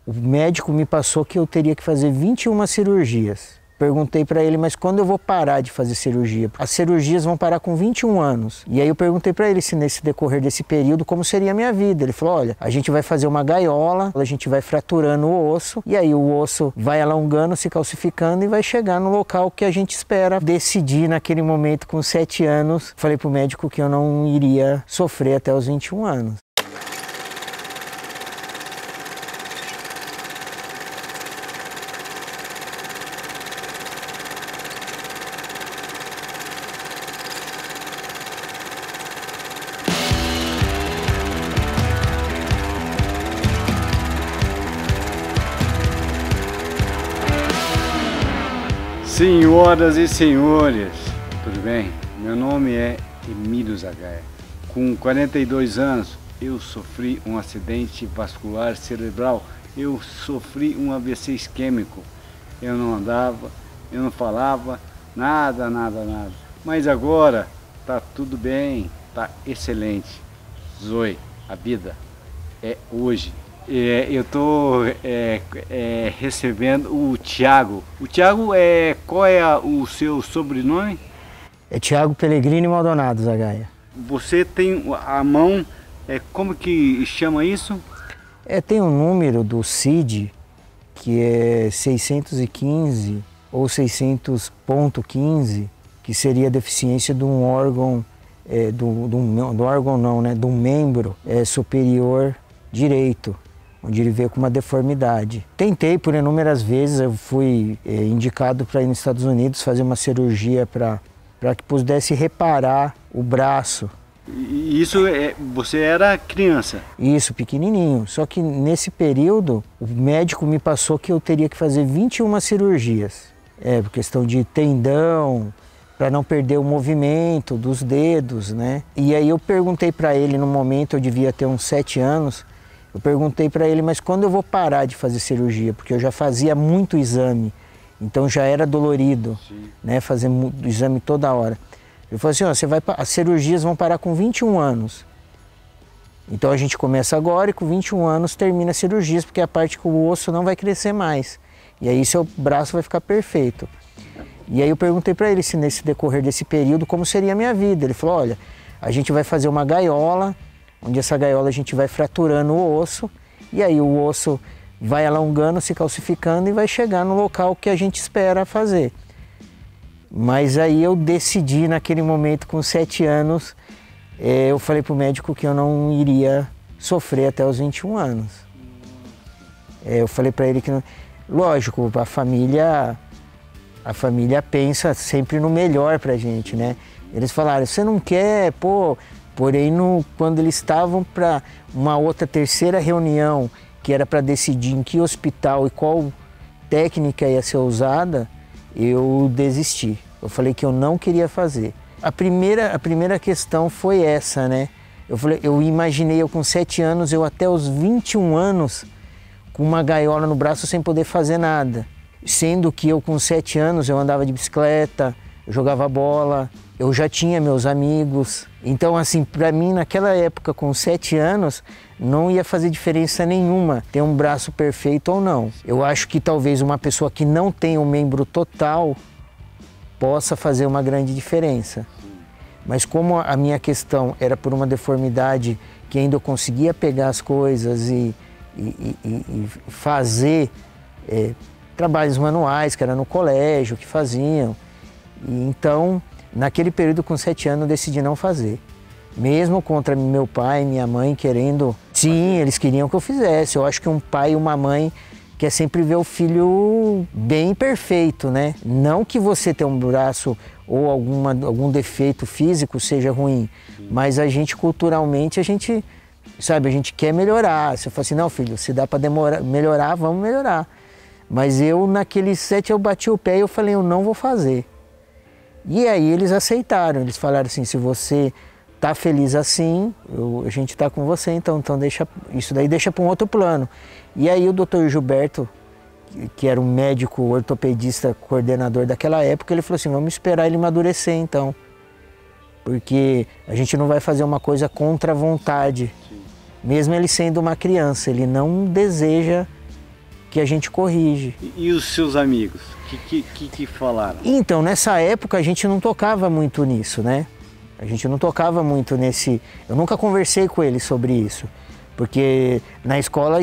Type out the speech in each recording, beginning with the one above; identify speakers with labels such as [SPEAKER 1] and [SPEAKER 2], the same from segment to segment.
[SPEAKER 1] O médico me passou que eu teria que fazer 21 cirurgias. Perguntei para ele, mas quando eu vou parar de fazer cirurgia? As cirurgias vão parar com 21 anos. E aí eu perguntei para ele se nesse decorrer desse período, como seria a minha vida. Ele falou, olha, a gente vai fazer uma gaiola, a gente vai fraturando o osso, e aí o osso vai alongando, se calcificando e vai chegar no local que a gente espera. Decidi naquele momento, com 7 anos, falei pro médico que eu não iria sofrer até os 21 anos.
[SPEAKER 2] Senhoras e senhores, tudo bem? Meu nome é Emílio Zagaia. Com 42 anos, eu sofri um acidente vascular cerebral. Eu sofri um AVC isquêmico. Eu não andava, eu não falava, nada. Mas agora tá tudo bem, tá excelente. Zoe, a vida é hoje. Eu estou recebendo o Thiago. O Thiago, qual é o seu sobrenome?
[SPEAKER 1] É Thiago Pellegrini Maldonado, Zagaia.
[SPEAKER 2] Você tem a mão, como que chama isso?
[SPEAKER 1] Tem um número do CID, que é 615 ou 600.15, que seria a deficiência de um órgão, do órgão não, né, de um membro superior direito, onde ele veio com uma deformidade. Tentei por inúmeras vezes, eu fui indicado para ir nos Estados Unidos fazer uma cirurgia para que pudesse reparar o braço.
[SPEAKER 2] E isso, você era criança?
[SPEAKER 1] Isso, pequenininho. Só que nesse período, o médico me passou que eu teria que fazer 21 cirurgias. Por questão de tendão, para não perder o movimento dos dedos, né? E aí eu perguntei para ele, no momento eu devia ter uns 7 anos, eu perguntei para ele, mas quando eu vou parar de fazer cirurgia? Porque eu já fazia muito exame, então já era dolorido, né? Fazer exame toda hora. Ele falou assim, ó, as cirurgias vão parar com 21 anos. Então a gente começa agora e com 21 anos termina as cirurgias, porque é a parte que o osso não vai crescer mais. E aí seu braço vai ficar perfeito. E aí eu perguntei para ele se nesse decorrer desse período, como seria a minha vida. Ele falou, olha, a gente vai fazer uma gaiola, onde essa gaiola a gente vai fraturando o osso, e aí o osso vai alongando, se calcificando e vai chegar no local que a gente espera fazer. Mas aí eu decidi naquele momento, com 7 anos, eu falei para o médico que eu não iria sofrer até os 21 anos. Eu falei para ele que, lógico, a família pensa sempre no melhor para a gente, né? Eles falaram, você não quer, pô... Porém, quando eles estavam para uma outra terceira reunião, que era para decidir em que hospital e qual técnica ia ser usada, eu desisti. Eu falei que eu não queria fazer. A primeira questão foi essa, né? Eu imaginei eu com 7 anos, eu até os 21 anos, com uma gaiola no braço sem poder fazer nada. Sendo que eu com 7 anos, eu andava de bicicleta, eu jogava bola, eu já tinha meus amigos. Então, assim, para mim, naquela época, com 7 anos, não ia fazer diferença nenhuma ter um braço perfeito ou não. Eu acho que talvez uma pessoa que não tem um membro total possa fazer uma grande diferença. Mas como a minha questão era por uma deformidade que ainda eu conseguia pegar as coisas e fazer trabalhos manuais, que era no colégio, que faziam. E então, naquele período, com 7 anos, eu decidi não fazer. Mesmo contra meu pai e minha mãe querendo... Sim, eles queriam que eu fizesse. Eu acho que um pai e uma mãe quer sempre ver o filho bem perfeito, né? Não que você ter um braço ou algum defeito físico seja ruim, mas a gente, culturalmente, a gente quer melhorar. Você fala assim, não, filho, se dá para melhorar, vamos melhorar. Mas eu, naqueles 7, eu bati o pé e eu falei, eu não vou fazer. E aí eles aceitaram, eles falaram assim, se você tá feliz assim, a gente tá com você, então deixa, isso daí deixa para um outro plano. E aí o Dr. Gilberto, que era um médico ortopedista coordenador daquela época, ele falou assim, vamos esperar ele amadurecer então. Porque a gente não vai fazer uma coisa contra a vontade. Sim. Mesmo ele sendo uma criança, ele não deseja que a gente corrige.
[SPEAKER 2] E os seus amigos, que falaram?
[SPEAKER 1] Então, nessa época a gente não tocava muito nisso, né? A gente não tocava muito nesse... Eu nunca conversei com eles sobre isso. Porque na escola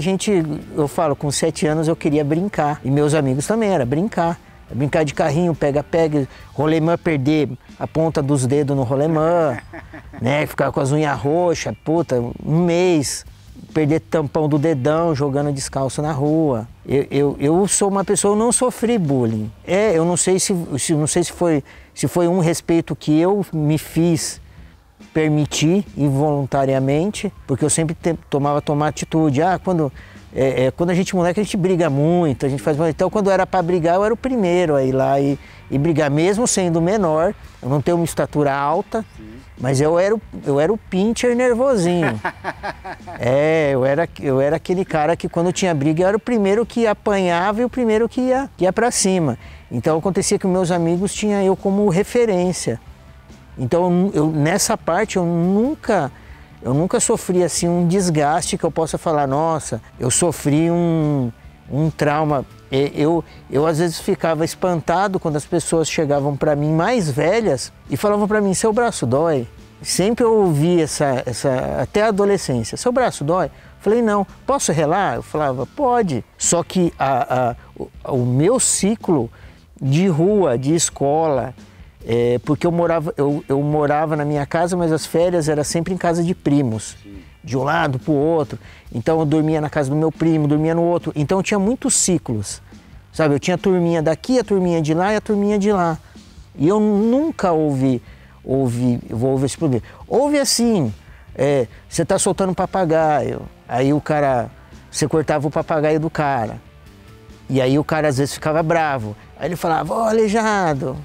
[SPEAKER 1] eu falo, com 7 anos eu queria brincar. E meus amigos também, era brincar. Brincar de carrinho, pega-pega, rolemã, perder a ponta dos dedos no rolemã, né? Ficar com as unhas roxas, puta, um mês, perder tampão do dedão jogando descalço na rua. Eu sou uma pessoa, eu não sofri bullying. Eu não sei se foi um respeito que eu me fiz permitir involuntariamente, porque eu sempre tomava atitude. Quando a gente moleque, a gente briga muito, a gente faz... Então, quando era para brigar, eu era o primeiro a ir lá e brigar, mesmo sendo menor. Eu não tenho uma estatura alta, mas eu era o pincher nervosinho. Eu era aquele cara que, quando tinha briga, eu era o primeiro que apanhava e o primeiro que ia para cima. Então, acontecia que meus amigos tinham eu como referência. Então, nessa parte, eu nunca sofri assim um desgaste que eu possa falar, nossa, eu sofri um trauma. Eu às vezes ficava espantado quando as pessoas chegavam para mim mais velhas e falavam para mim, seu braço dói? Sempre eu ouvi essa até a adolescência, seu braço dói? Eu falei, não, posso relar? Eu falava, pode. Só que o meu ciclo de rua, de escola, porque eu morava na minha casa, mas as férias era sempre em casa de primos, de um lado para o outro. Então eu dormia na casa do meu primo, dormia no outro. Então eu tinha muitos ciclos, sabe? Eu tinha a turminha daqui, a turminha de lá e a turminha de lá. E eu nunca ouvi esse problema. Houve assim, você está soltando papagaio, aí você cortava o papagaio do cara. E aí o cara às vezes ficava bravo. Aí ele falava, ó, aleijado.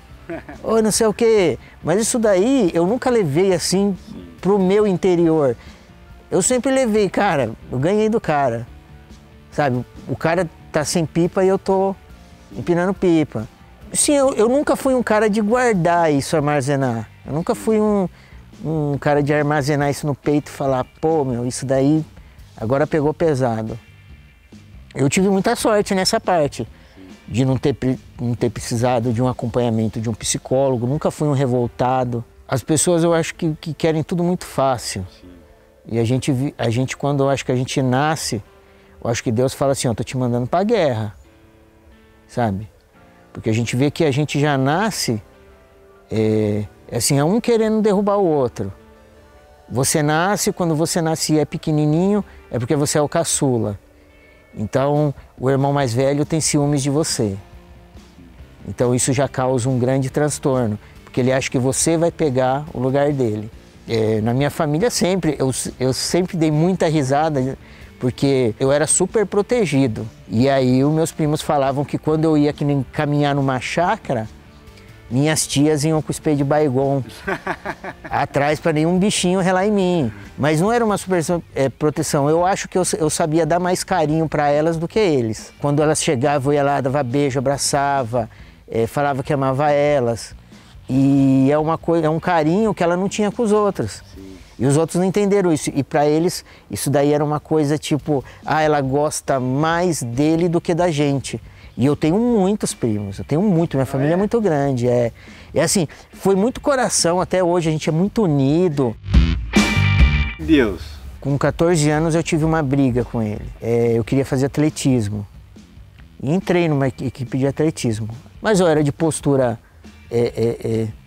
[SPEAKER 1] Ou não sei o quê, mas isso daí eu nunca levei assim pro meu interior. Eu sempre levei, cara, eu ganhei do cara, sabe? O cara tá sem pipa e eu tô empinando pipa. Sim, eu nunca fui um cara de guardar isso, armazenar. Eu nunca fui um cara de armazenar isso no peito e falar, pô, meu, isso daí agora pegou pesado. Eu tive muita sorte nessa parte. De não ter precisado de um acompanhamento de um psicólogo, nunca fui um revoltado. As pessoas, eu acho que querem tudo muito fácil. Sim. E a gente, quando eu acho que a gente nasce, eu acho que Deus fala assim, ó, tô te mandando pra guerra, sabe? Porque a gente vê que a gente já nasce, assim, é um querendo derrubar o outro. Quando você nasce e é pequenininho, é porque você é o caçula. Então, o irmão mais velho tem ciúmes de você. Então, isso já causa um grande transtorno, porque ele acha que você vai pegar o lugar dele. Na minha família, eu sempre dei muita risada, porque eu era super protegido. E aí, os meus primos falavam que quando eu ia caminhar numa chácara, minhas tias iam com o spray de Baygon atrás para nenhum bichinho relar em mim. Mas não era uma super proteção. Eu acho que eu sabia dar mais carinho para elas do que eles. Quando elas chegavam, eu ia lá, dava beijo, abraçava, falava que amava elas. E é um carinho que ela não tinha com os outros. Sim. E os outros não entenderam isso. E para eles, isso daí era uma coisa tipo, ela gosta mais dele do que da gente. E eu tenho muitos primos, minha família é muito grande. É assim, foi muito coração, até hoje a gente é muito unido.
[SPEAKER 2] Deus.
[SPEAKER 1] Com 14 anos eu tive uma briga com ele. Eu queria fazer atletismo. E entrei numa equipe de atletismo. Mas eu era de postura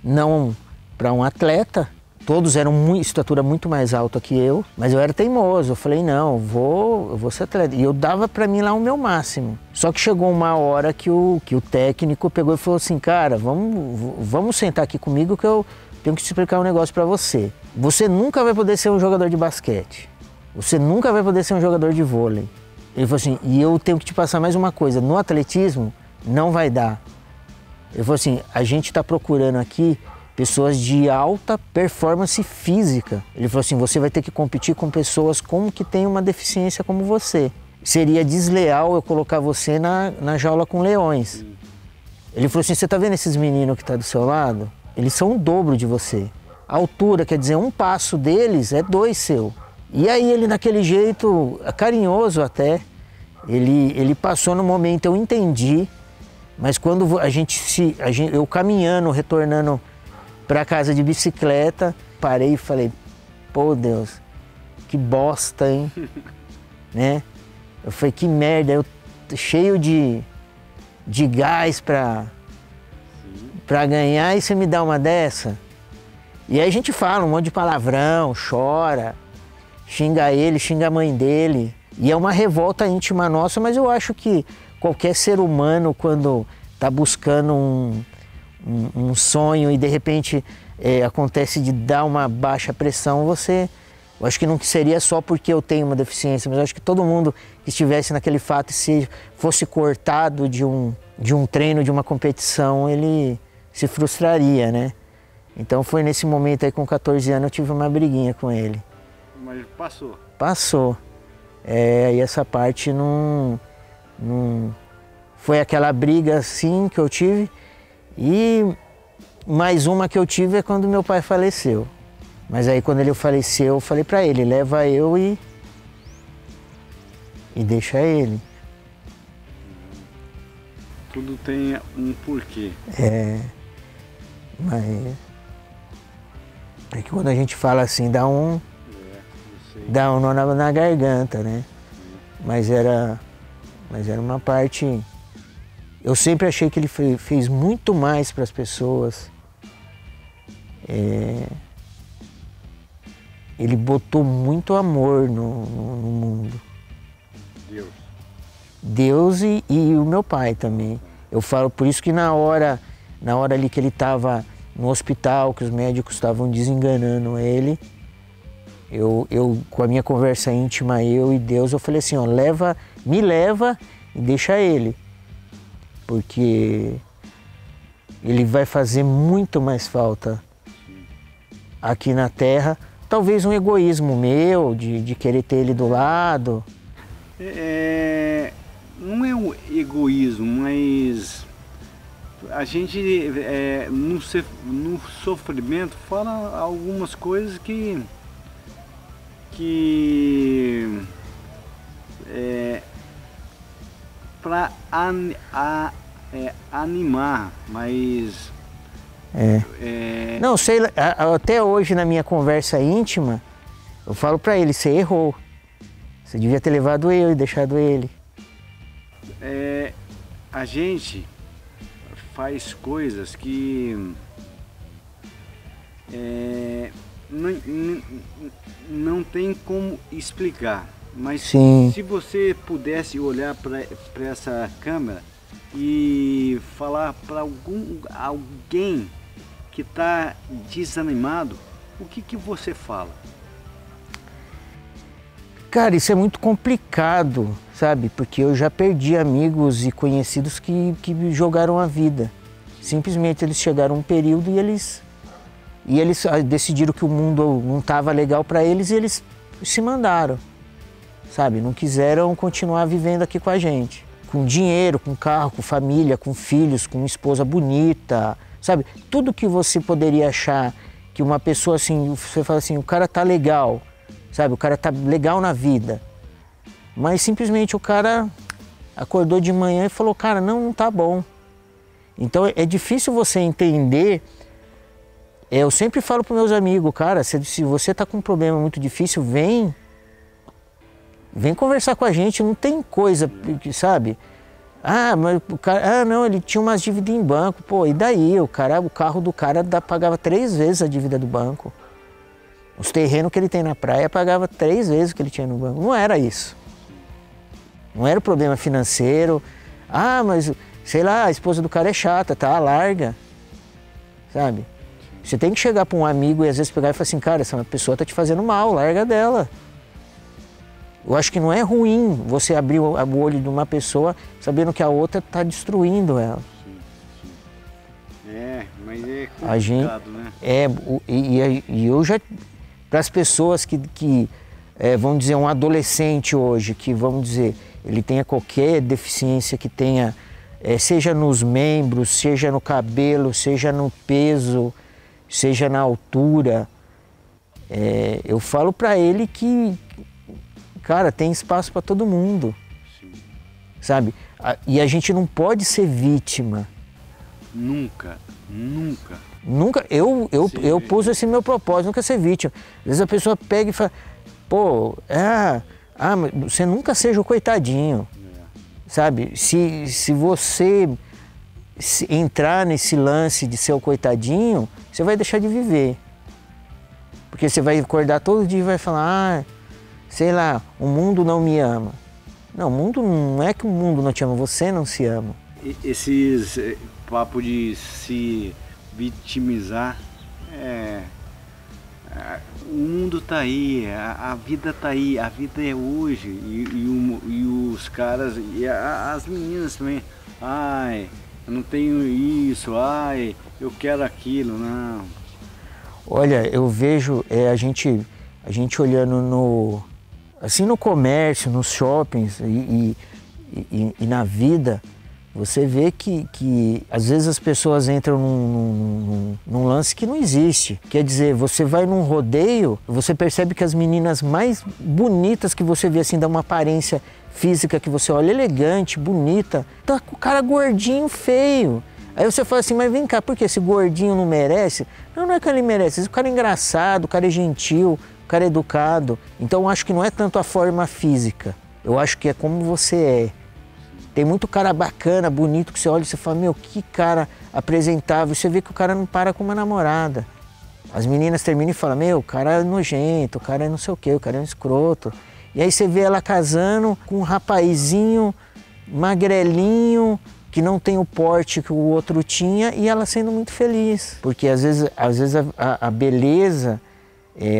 [SPEAKER 1] não para um atleta. Todos eram estatura muito mais alta que eu, mas eu era teimoso. Eu falei, não, eu vou ser atleta. E eu dava para mim lá o meu máximo. Só que chegou uma hora que o técnico pegou e falou assim, cara, vamos sentar aqui comigo que eu tenho que te explicar um negócio para você. Você nunca vai poder ser um jogador de basquete. Você nunca vai poder ser um jogador de vôlei. Ele falou assim, e eu tenho que te passar mais uma coisa, no atletismo não vai dar. Ele falou assim, a gente está procurando aqui pessoas de alta performance física. Ele falou assim, você vai ter que competir com pessoas que têm uma deficiência como você. Seria desleal eu colocar você na jaula com leões. Ele falou assim, você tá vendo esses meninos que estão do seu lado? Eles são o dobro de você. A altura, quer dizer, um passo deles é 2 seu. E aí ele, naquele jeito, carinhoso até, Ele passou no momento, eu entendi, mas quando eu caminhando, retornando para casa de bicicleta, parei e falei, pô Deus, que bosta, hein? Né? Eu falei, que merda, eu cheio de gás para ganhar e você me dá uma dessa? E aí a gente fala um monte de palavrão, chora, xinga ele, xinga a mãe dele. E é uma revolta íntima nossa, mas eu acho que qualquer ser humano, quando está buscando um sonho e de repente acontece de dar uma baixa pressão, eu acho que não seria só porque eu tenho uma deficiência, mas eu acho que todo mundo que estivesse naquele fato e se fosse cortado de um treino, de uma competição, ele se frustraria, né? Então foi nesse momento aí, com 14 anos, eu tive uma briguinha com ele.
[SPEAKER 2] Mas passou?
[SPEAKER 1] Passou. E essa parte não foi aquela briga assim que eu tive. E mais uma que eu tive é quando meu pai faleceu. Mas aí quando ele faleceu, eu falei pra ele, leva eu e deixa ele.
[SPEAKER 2] Tudo tem um porquê.
[SPEAKER 1] Mas é que quando a gente fala assim, dá um nó na garganta, né? Mas era uma parte... Eu sempre achei que ele fez muito mais para as pessoas. Ele botou muito amor no mundo. Deus e o meu pai também. Eu falo, por isso que na hora ali que ele estava no hospital, que os médicos estavam desenganando ele, eu com a minha conversa íntima, eu e Deus, eu falei assim, ó, me leva e deixa ele. Porque ele vai fazer muito mais falta aqui na Terra. Talvez um egoísmo meu, de querer ter ele do lado.
[SPEAKER 2] Não é um egoísmo, mas a gente no sofrimento fala algumas coisas que para animar, mas...
[SPEAKER 1] Não, sei, até hoje na minha conversa íntima, eu falo pra ele, você errou. Você devia ter levado eu e deixado ele.
[SPEAKER 2] A gente faz coisas que não tem como explicar. Mas
[SPEAKER 1] Sim.
[SPEAKER 2] Se você pudesse olhar para essa câmera e falar para alguém que está desanimado, o que você fala?
[SPEAKER 1] Cara, isso é muito complicado, sabe? Porque eu já perdi amigos e conhecidos que me jogaram a vida. Simplesmente eles chegaram um período e eles decidiram que o mundo não estava legal para eles e eles se mandaram, sabe? Não quiseram continuar vivendo aqui com a gente. Com dinheiro, com carro, com família, com filhos, com uma esposa bonita, sabe? Tudo que você poderia achar que uma pessoa assim, você fala assim, o cara tá legal, sabe? O cara tá legal na vida. Mas simplesmente o cara acordou de manhã e falou, cara, não tá bom. Então é difícil você entender. Eu sempre falo para meus amigos, cara, se você tá com um problema muito difícil, vem conversar com a gente, não tem coisa, sabe? Ah, mas o cara, não, ele tinha umas dívidas em banco, pô, e daí? O carro do cara pagava 3 vezes a dívida do banco. Os terrenos que ele tem na praia pagava 3 vezes o que ele tinha no banco. Não era isso. Não era problema financeiro. Ah, mas, sei lá, a esposa do cara é chata, tá? Larga. Sabe? Você tem que chegar para um amigo e às vezes pegar e falar assim, cara, essa pessoa tá te fazendo mal, larga dela. Eu acho que não é ruim você abrir o olho de uma pessoa sabendo que a outra tá destruindo ela.
[SPEAKER 2] Sim. Mas é complicado, né?
[SPEAKER 1] E eu já... Para as pessoas que vamos dizer, um adolescente hoje, que vamos dizer, ele tenha qualquer deficiência que tenha, seja nos membros, seja no cabelo, seja no peso, seja na altura, eu falo para ele que, cara, tem espaço para todo mundo.
[SPEAKER 2] Sim.
[SPEAKER 1] sabe? E a gente não pode ser vítima.
[SPEAKER 2] Nunca, nunca.
[SPEAKER 1] Nunca, eu pus esse meu propósito, nunca ser vítima. Às vezes a pessoa pega e fala, pô, mas você nunca seja o coitadinho, sabe? Se você entrar nesse lance de ser o coitadinho, você vai deixar de viver. Porque você vai acordar todo dia e vai falar, sei lá, o mundo não me ama. Não, o mundo não é que o mundo não te ama, você não se ama.
[SPEAKER 2] Esses papo de se vitimizar, o mundo tá aí, a vida tá aí, a vida é hoje. E os caras, e as meninas também, ai, eu não tenho isso, ai, eu quero aquilo, não.
[SPEAKER 1] Olha, eu vejo a gente olhando no comércio, nos shoppings e na vida, você vê que às vezes as pessoas entram num lance que não existe. Quer dizer, você vai num rodeio, você percebe que as meninas mais bonitas que você vê, assim, dá uma aparência física que você olha elegante, bonita, tá com o cara gordinho, feio. Aí você fala assim, mas vem cá, por que esse gordinho não merece? Não é que ele merece, esse cara é engraçado, o cara é gentil, o cara é educado. Então eu acho que não é tanto a forma física, eu acho que é como você é. Tem muito cara bacana, bonito, que você olha e você fala, meu, que cara apresentável. Você vê que o cara não para com uma namorada. As meninas terminam e falam, meu, o cara é nojento, o cara é não sei o quê, o cara é um escroto. E aí você vê ela casando com um rapazinho magrelinho, que não tem o porte que o outro tinha, e ela sendo muito feliz. Porque às vezes a beleza,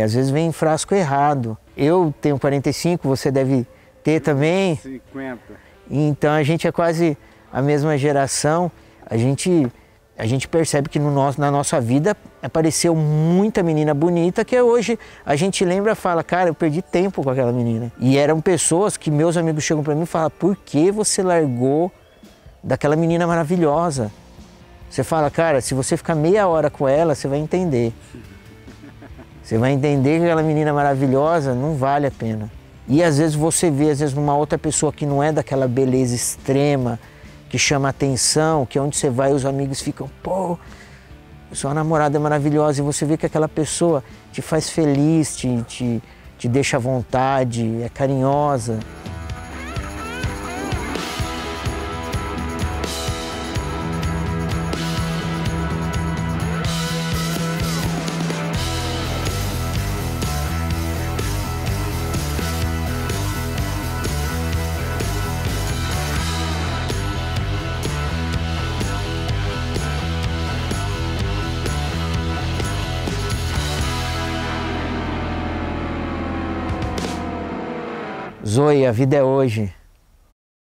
[SPEAKER 1] às vezes vem em frasco errado. Eu tenho 45, você deve ter também.
[SPEAKER 2] 50.
[SPEAKER 1] Então a gente é quase a mesma geração. A gente percebe que na nossa vida apareceu muita menina bonita que hoje a gente lembra e fala, cara, eu perdi tempo com aquela menina. E eram pessoas que meus amigos chegam para mim e falam, por que você largou daquela menina maravilhosa? Você fala, cara, se você ficar meia hora com ela, você vai entender. Você vai entender que aquela menina maravilhosa não vale a pena. E às vezes você vê, às vezes, numa outra pessoa que não é daquela beleza extrema, que chama atenção, que é onde você vai e os amigos ficam, pô, sua namorada é maravilhosa, e você vê que aquela pessoa te faz feliz, te deixa à vontade, é carinhosa. Zoe, a vida é hoje.